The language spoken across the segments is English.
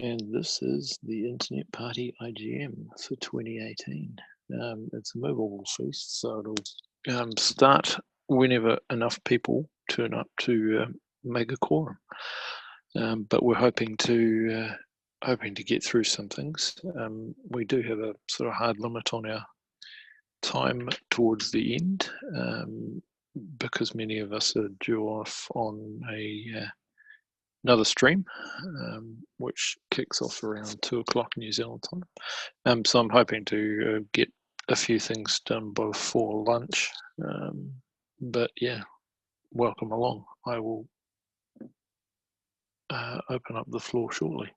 And this is the Internet Party AGM for 2018. It's a movable feast, so it'll start whenever enough people turn up to make a quorum. But we're hoping to get through some things. We do have a sort of hard limit on our time towards the end, because many of us are due off on another stream, which kicks off around 2 o'clock New Zealand time. So I'm hoping to get a few things done before lunch. But yeah, welcome along. I will open up the floor shortly.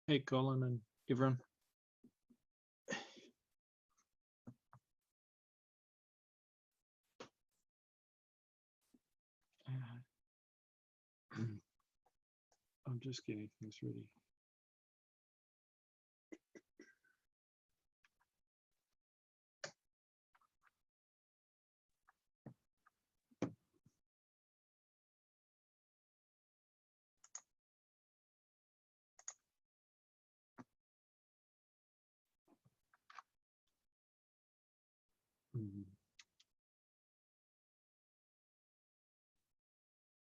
Hey, Colin and everyone. I'm just getting things ready.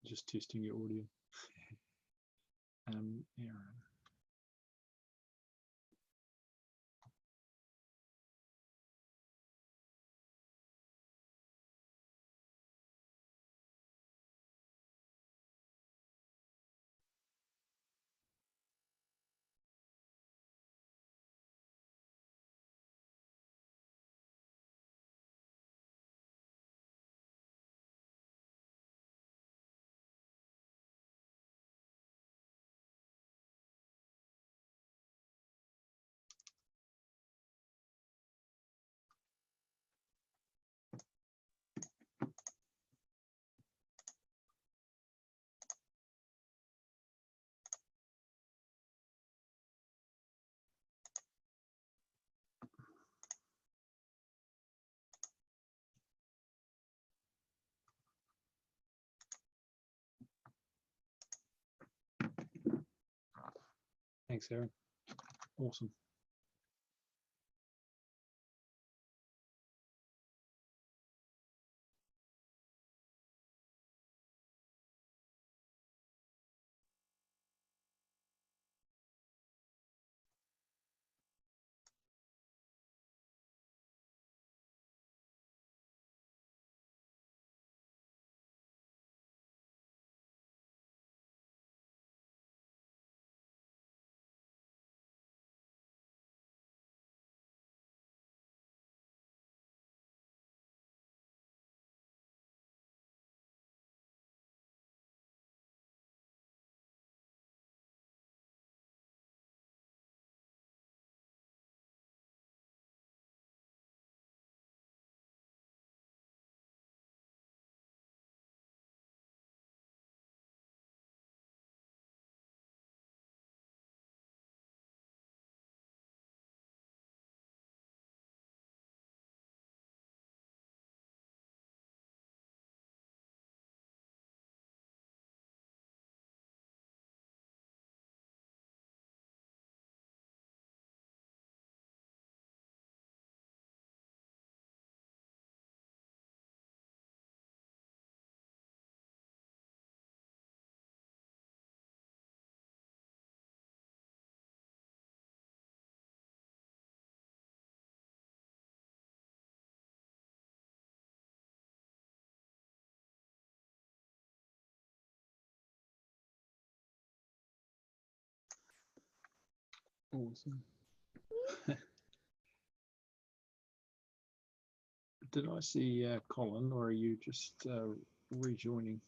Just testing your audio. Aaron. Thanks, Aaron. Awesome. Awesome. Did I see Colin, or are you just rejoining?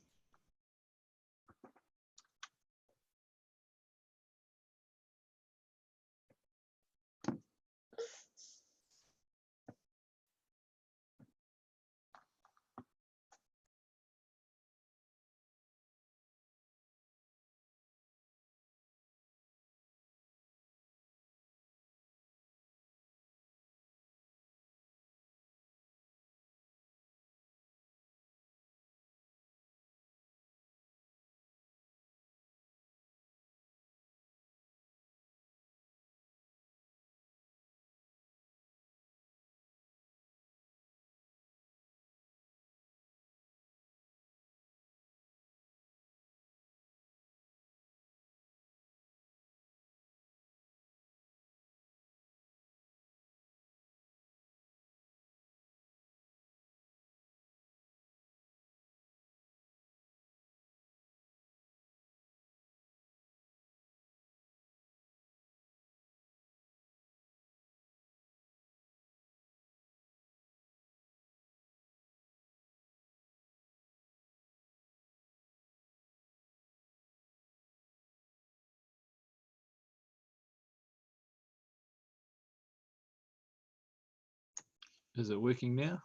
Is it working now?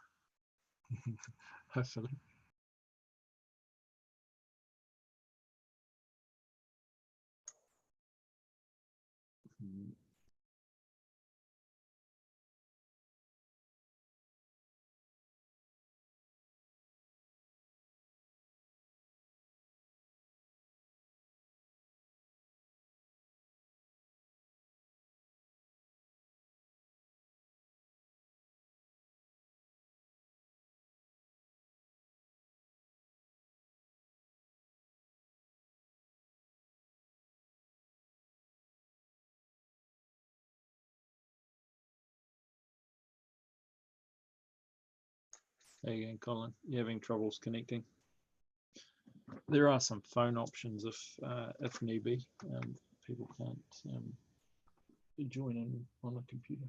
Hopefully. There you go, Colin. You're having troubles connecting. There are some phone options if need be. People can't join in on a computer.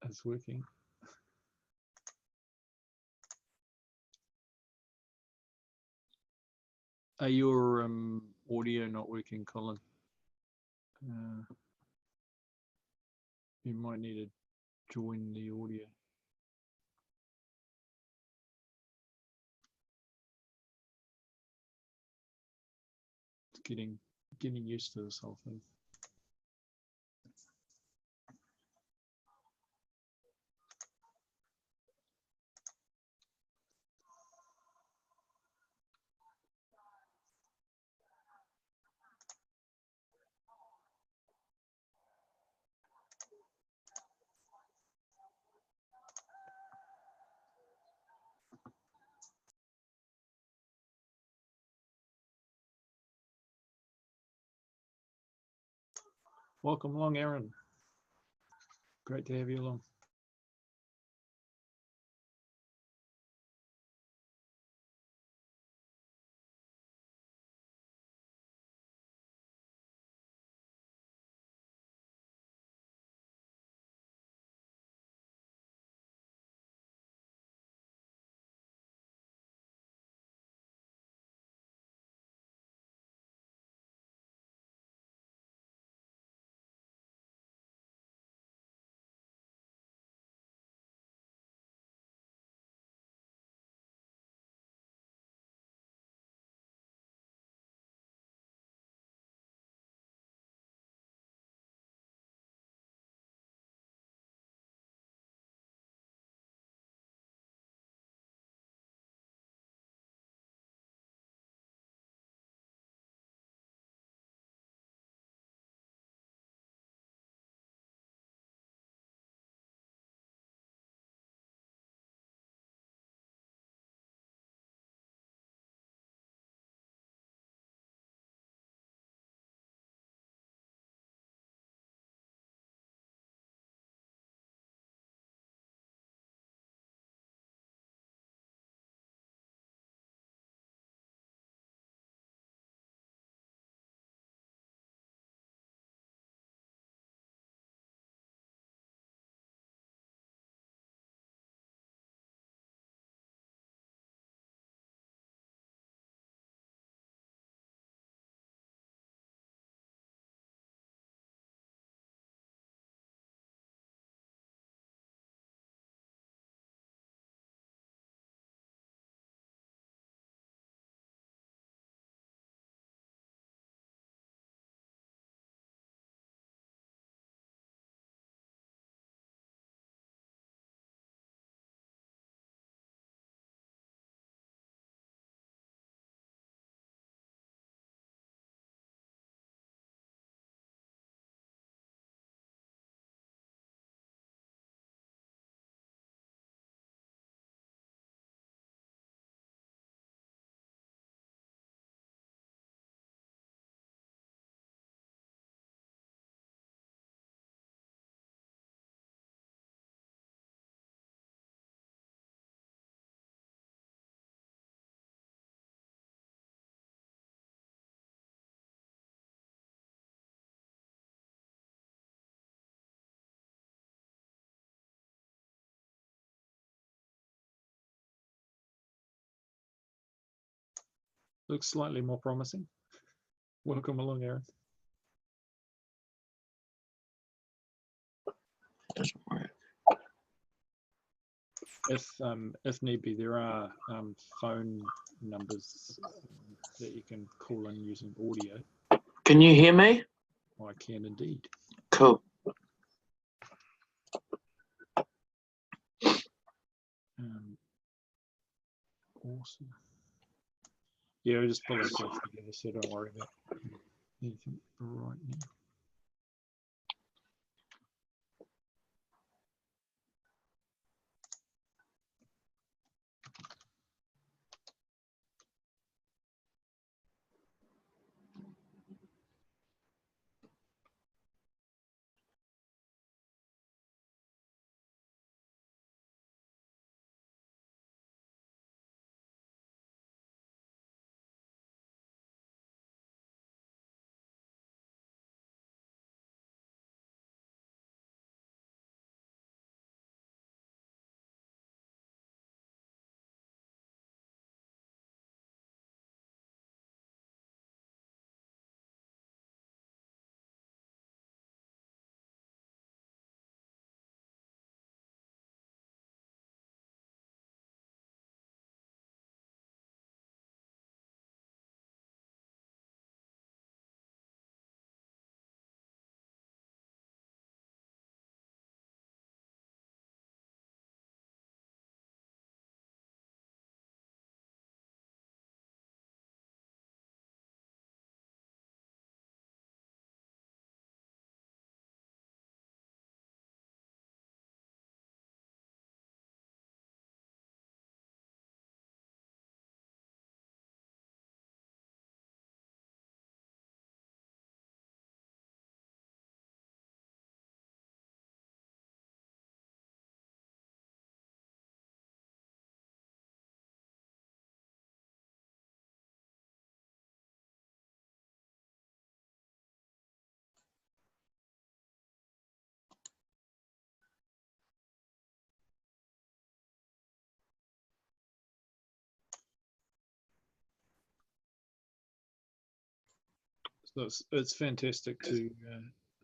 It's working. Are your audio not working, Colin? You might need to join the audio. It's getting used to this whole thing. Welcome along, Aaron. Great to have you along. Looks slightly more promising. Welcome along, Aaron. Doesn't work. If need be, there are phone numbers that you can call in using audio. Can you hear me? I can indeed. Cool. Awesome. Yeah, we'll just pull ourselves together, so don't worry about anything right now. So it's fantastic to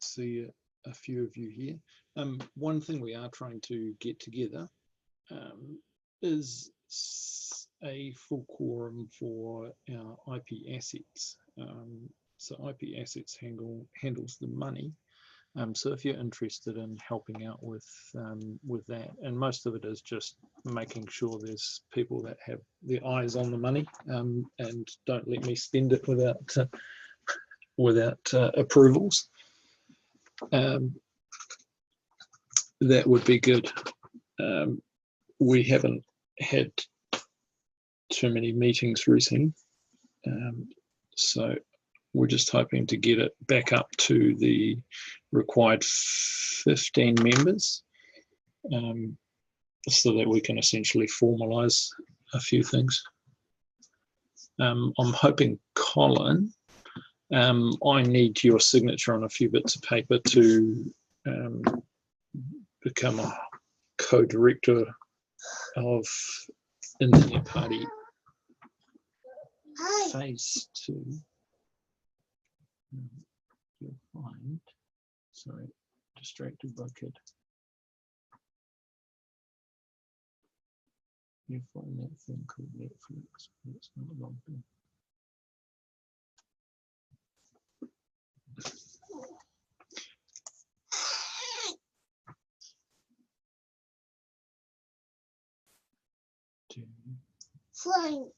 see a few of you here. One thing we are trying to get together is a full quorum for our IP assets. So IP assets handles the money. So if you're interested in helping out with that, and most of it is just making sure there's people that have their eyes on the money and don't let me spend it without approvals, that would be good. We haven't had too many meetings recently, so we're just hoping to get it back up to the required 15 members, so that we can essentially formalise a few things. I'm hoping, Colin, I need your signature on a few bits of paper to become a co-director of Internet Party Phase 2. You'll find, sorry, distracted by kid. You find that thing called Netflix, but it's not a long thing. Fine.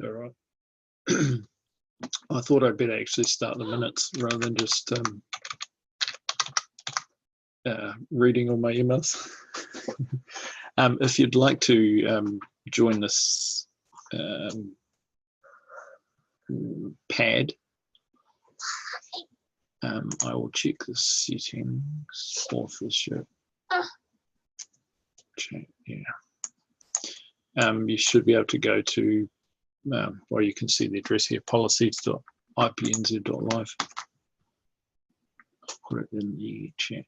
All right. I thought I'd better actually start the minutes rather than just reading all my emails. If you'd like to join this pad, I will check the settings for the show. Yeah. You should be able to go to, well, you can see the address here, policies.ipnz.live. I'll put it in the chat.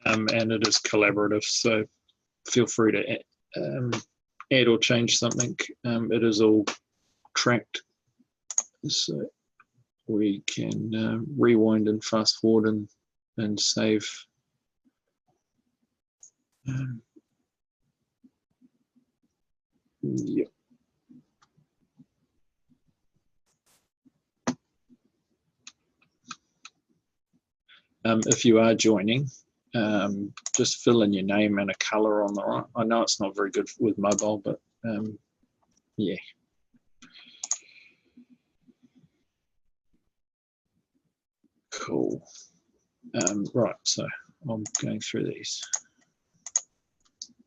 And it is collaborative, so feel free to add or change something. It is all tracked, so we can rewind and fast forward and save. Yep. If you are joining, just fill in your name and a color on the right. I know it's not very good with mobile, but yeah. Cool. Right, so I'm going through these.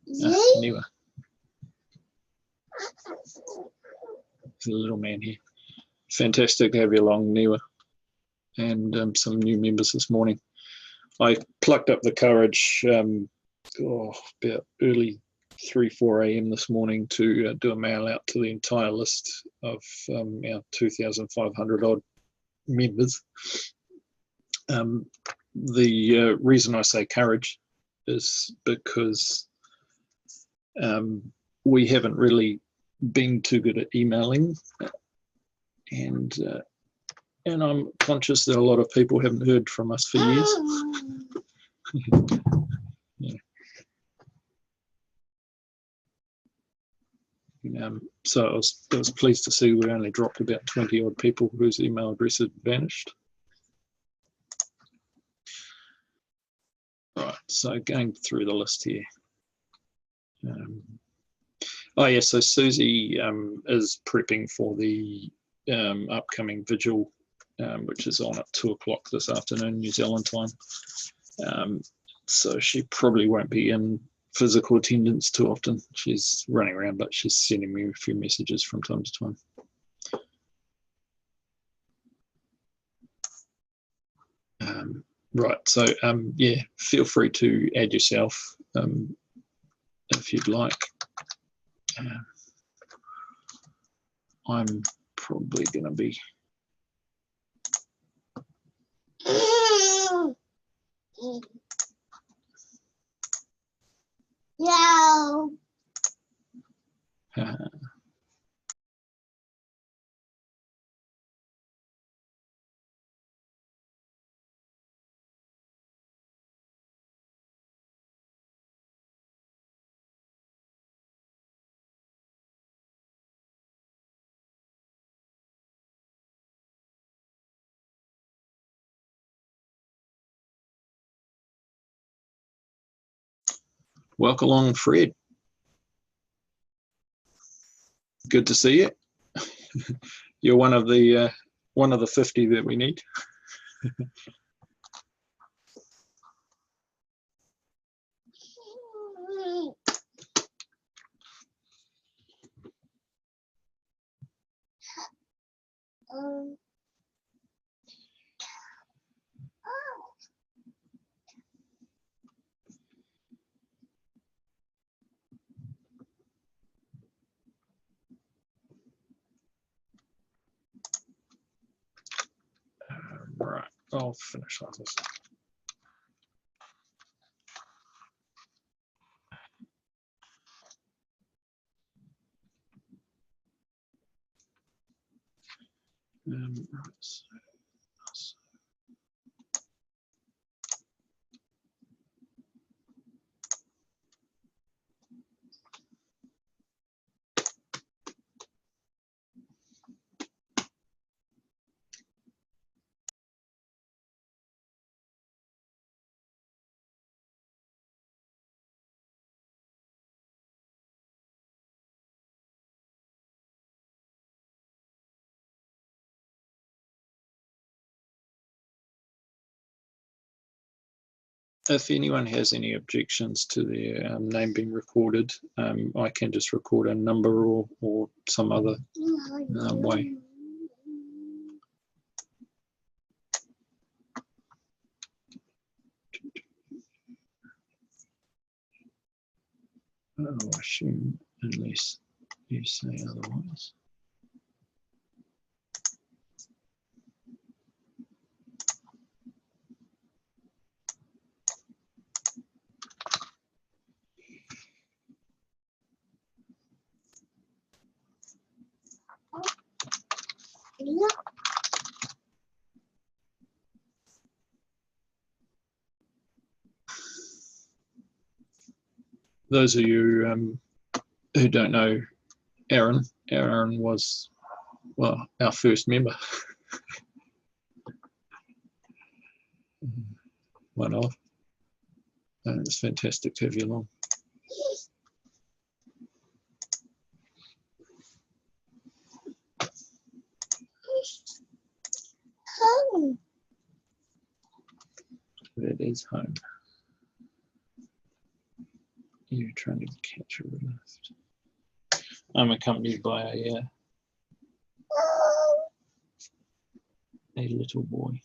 Niwa. There's a little man here. Fantastic to have you along, Niwa. And some new members this morning. I plucked up the courage about early 3-4 a.m. this morning to do a mail out to the entire list of our 2,500 odd members. The reason I say courage is because we haven't really been too good at emailing, and I'm conscious that a lot of people haven't heard from us for years. Yeah. So I was pleased to see we only dropped about 20 odd people whose email address had vanished. Right, so going through the list here. Oh yeah, so Susie is prepping for the upcoming vigil, which is on at 2 o'clock this afternoon, New Zealand time. So she probably won't be in physical attendance too often. She's running around, but she's sending me a few messages from time to time. Right, so yeah, feel free to add yourself if you'd like. I'm probably going to be No. welcome along, Fred. Good to see you. You're one of the 50 that we need. Right, I'll finish on this. if anyone has any objections to their name being recorded, I can just record a number or some other way. I'll assume, unless you say otherwise. Those of you who don't know Aaron was, well, our first member. One of. And it's fantastic to have you along. Home. That is home. You're trying to catch a lift. I'm accompanied by a little boy.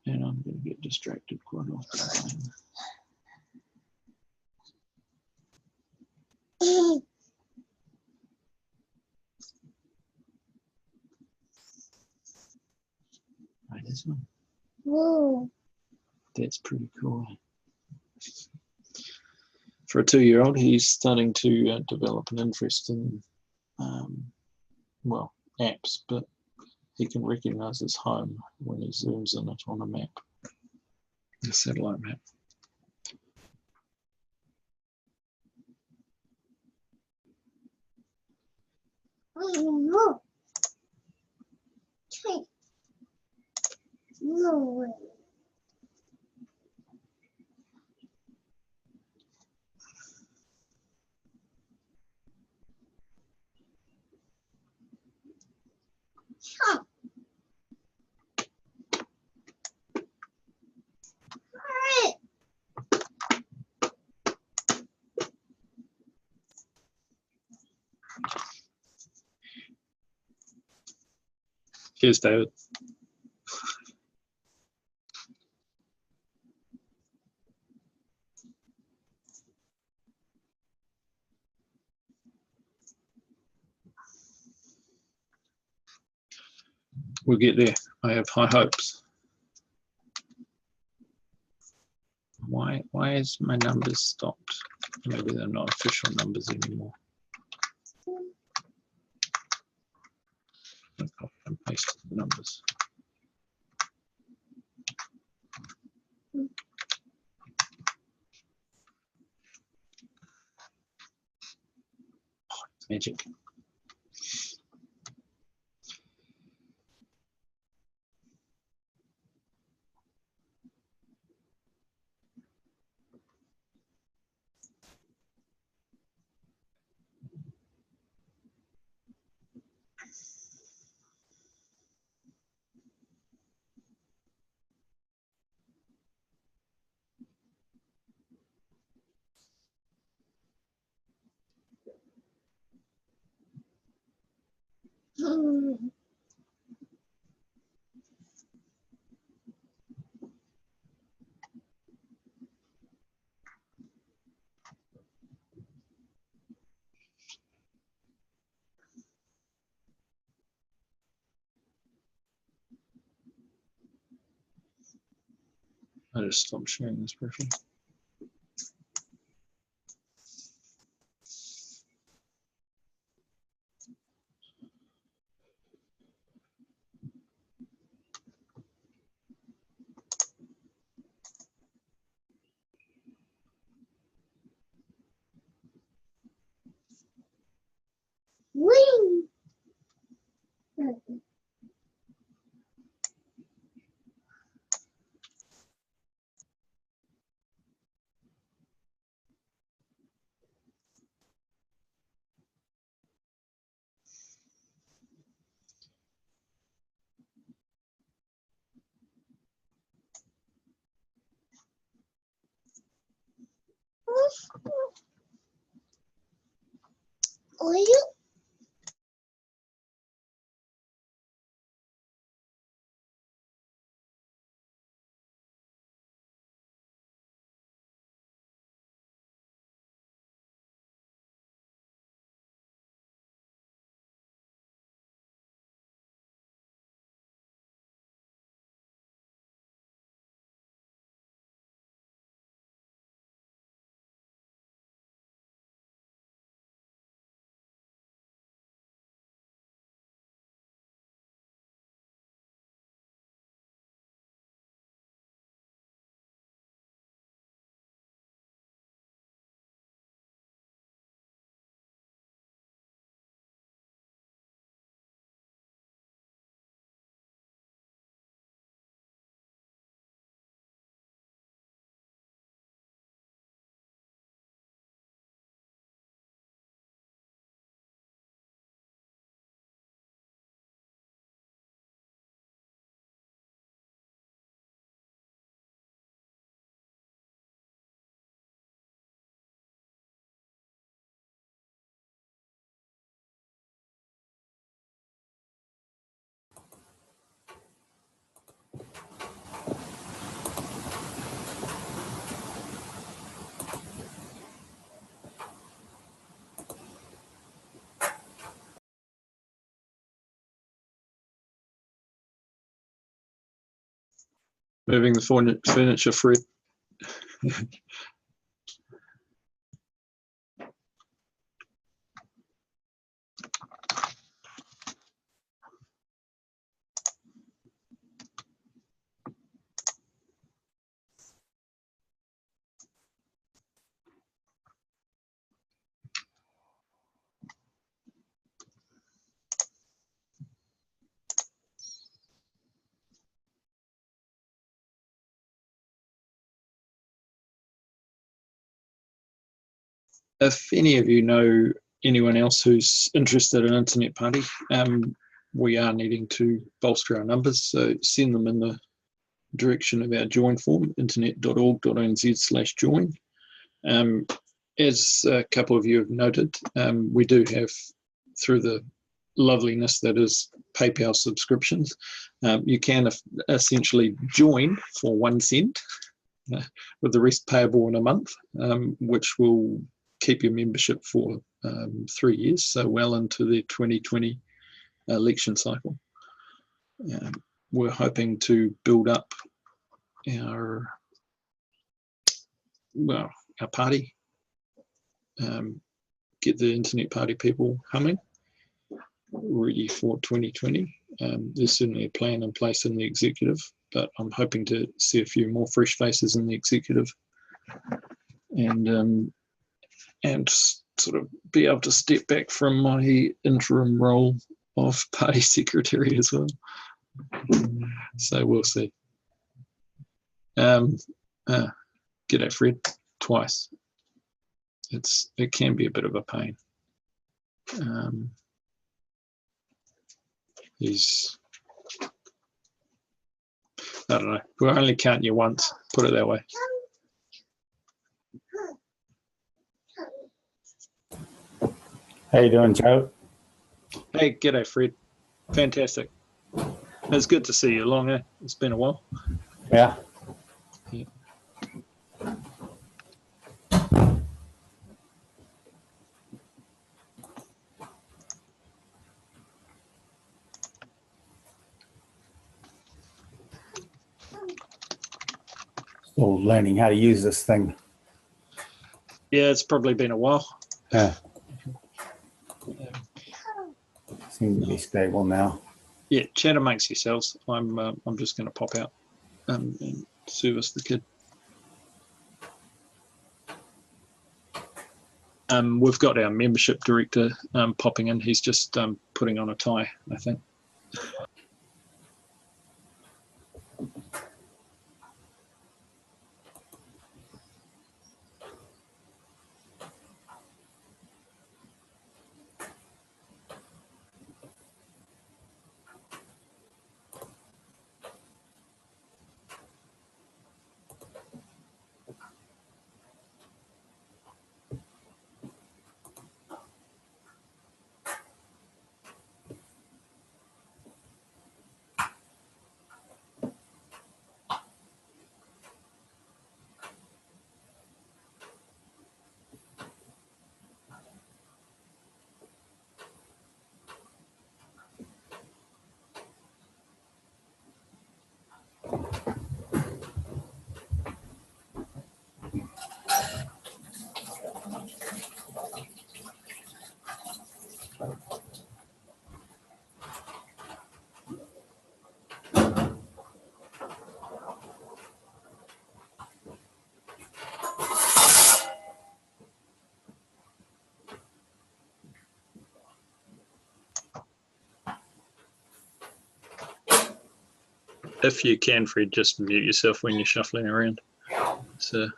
And I'm going to get distracted quite often. Right, this one. Whoa. That's pretty cool. For a 2-year-old, he's starting to develop an interest in, well, apps, but he can recognize his home when he zooms in it on a map, a satellite map. No. No way. Huh. Alright. Cheers, David. We'll get there. I have high hopes. Why is my numbers stopped? Maybe they're not official numbers anymore. I've got and pasted the numbers. Oh, it's magic. I just stopped sharing this briefly. Wing. oil. Moving the furniture, Fred. If any of you know anyone else who's interested in Internet Party, we are needing to bolster our numbers, so send them in the direction of our join form, internet.org.nz/join. As a couple of you have noted, we do have, through the loveliness that is PayPal subscriptions, you can essentially join for 1 cent, with the rest payable in a month, which will keep your membership for 3 years, so well into the 2020 election cycle. We're hoping to build up our party, get the Internet Party people humming, ready for 2020. There's certainly a plan in place in the executive, but I'm hoping to see a few more fresh faces in the executive, and sort of be able to step back from my interim role of party secretary as well. So we'll see. G'day, Fred, twice. It can be a bit of a pain. I don't know, we'll only count you once, put it that way. How you doing, Joe? Hey, g'day, Fred. Fantastic. It's good to see you along, eh? It's been a while. Yeah. Yeah. Still learning how to use this thing. Yeah, it's probably been a while. Yeah. Seems to be stable now. Yeah, chat amongst yourselves. I'm just going to pop out and service the kid. We've got our membership director popping in. He's just putting on a tie, I think. if you can, Fred, just mute yourself when you're shuffling around. So.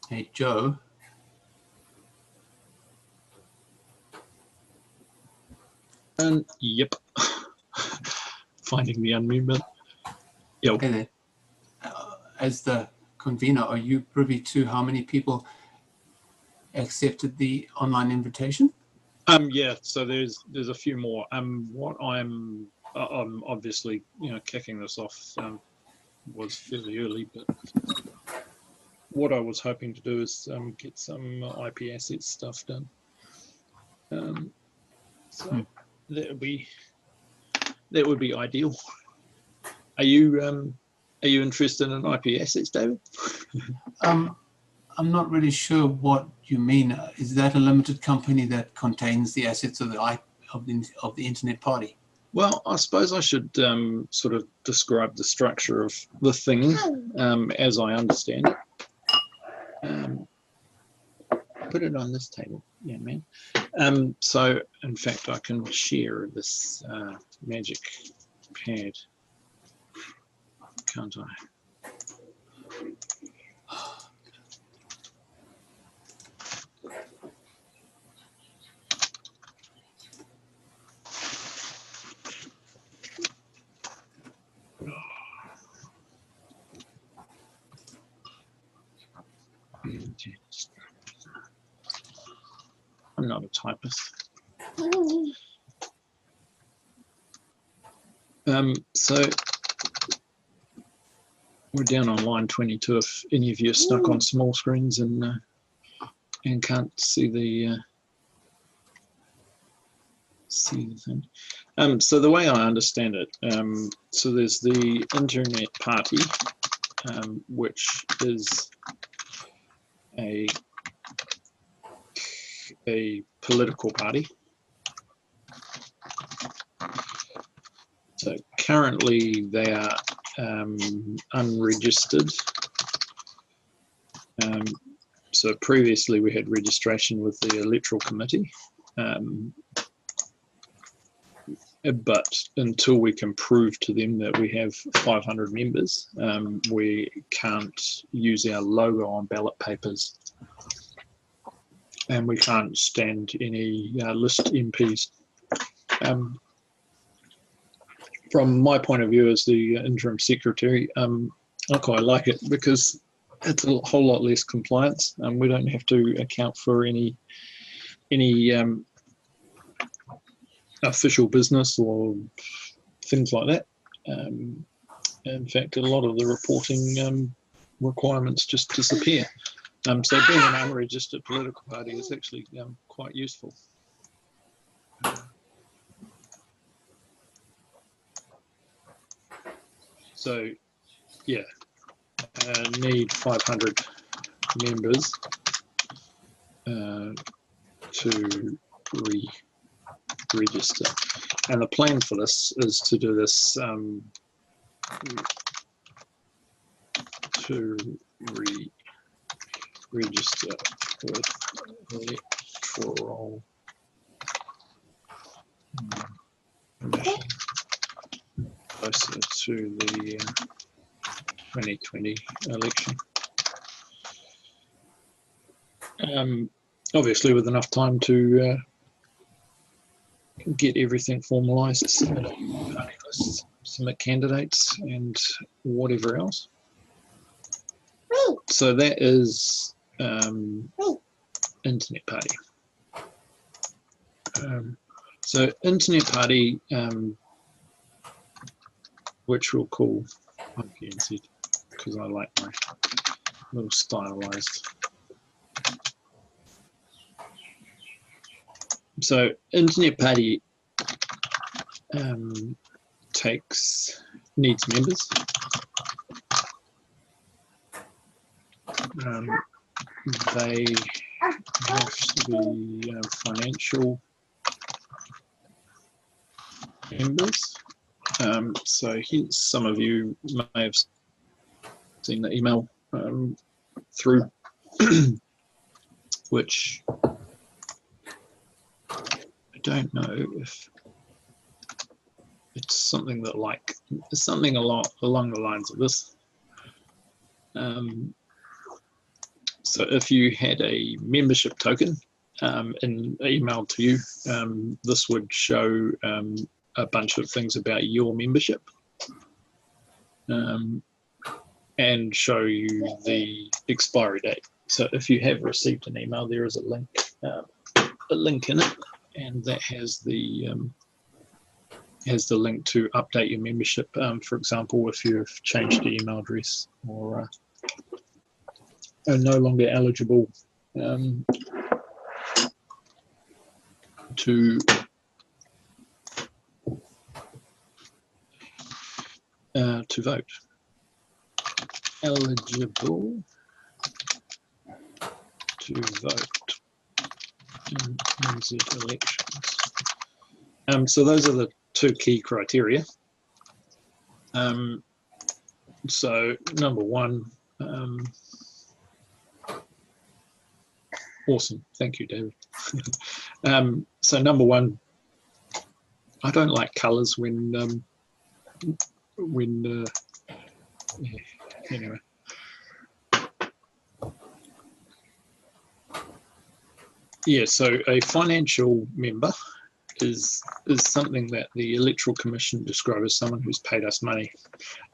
Hey, Joe. Yep. Finding the unmute button. Yep. Okay, then. As the convener, are you privy to how many people accepted the online invitation? Yeah, so there's a few more. What I'm obviously, kicking this off was fairly early, but what I was hoping to do is get some IP asset stuff done. So that would be ideal. Are you interested in IP assets, David? I'm not really sure what you mean. Is that a limited company that contains the assets of the internet party? Well, I suppose I should sort of describe the structure of the thing as I understand it. Put it on this table, yeah, man. So, in fact, I can share this magic pad, can't I? I'm not a typist. So we're down on line 22 if any of you are stuck on small screens and can't see the thing. So the way I understand it, so there's the internet party, which is a political party. So currently they are unregistered. So previously we had registration with the Electoral Committee, but until we can prove to them that we have 500 members, we can't use our logo on ballot papers, and we can't stand any list MPs. From my point of view as the interim secretary, I quite like it because it's a whole lot less compliance. We don't have to account for any official business or things like that. In fact, a lot of the reporting requirements just disappear. So being an unregistered political party is actually quite useful. So, yeah, need 500 members to re-register. And the plan for this is to do this to re-register with electoral commission closer to the 2020 election. Obviously, with enough time to get everything formalised, submit party lists, submit candidates, and whatever else. So that is Internet Party. So Internet Party, which we'll call IPNZ, because I like my little stylized. So Internet Party needs members. They have to be financial members. So hence some of you may have seen the email through, which I don't know if it's something that it's something along the lines of this. So if you had a membership token in email to you, this would show a bunch of things about your membership and show you the expiry date. So if you have received an email, there is a link in it, and that has the link to update your membership. For example, if you've changed your email address or are no longer eligible to vote. Eligible to vote in NZ elections. So those are the two key criteria. So number one, awesome, thank you, David. So number one, I don't like colours when yeah, anyway. Yeah, so a financial member is something that the Electoral Commission describes as someone who's paid us money.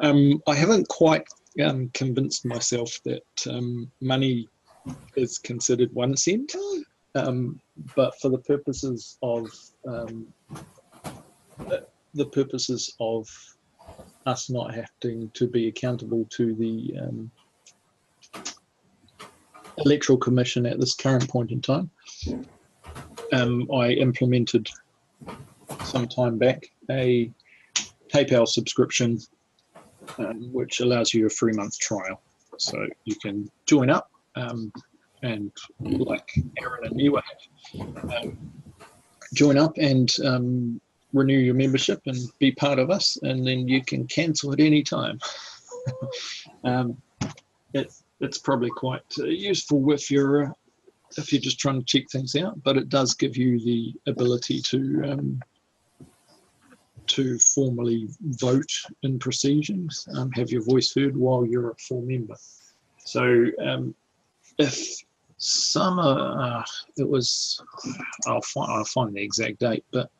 I haven't quite convinced myself that money is considered 1 cent, but for the purposes of us not having to be accountable to the Electoral Commission at this current point in time, I implemented some time back a PayPal subscription, which allows you a 3-month trial. So you can join up and like Aaron and Miwa have, join up and renew your membership and be part of us, and then you can cancel at any time. It's probably quite useful if you're just trying to check things out, but it does give you the ability to formally vote in proceedings, have your voice heard while you're a full member. So if summer, it was, I'll find the exact date, but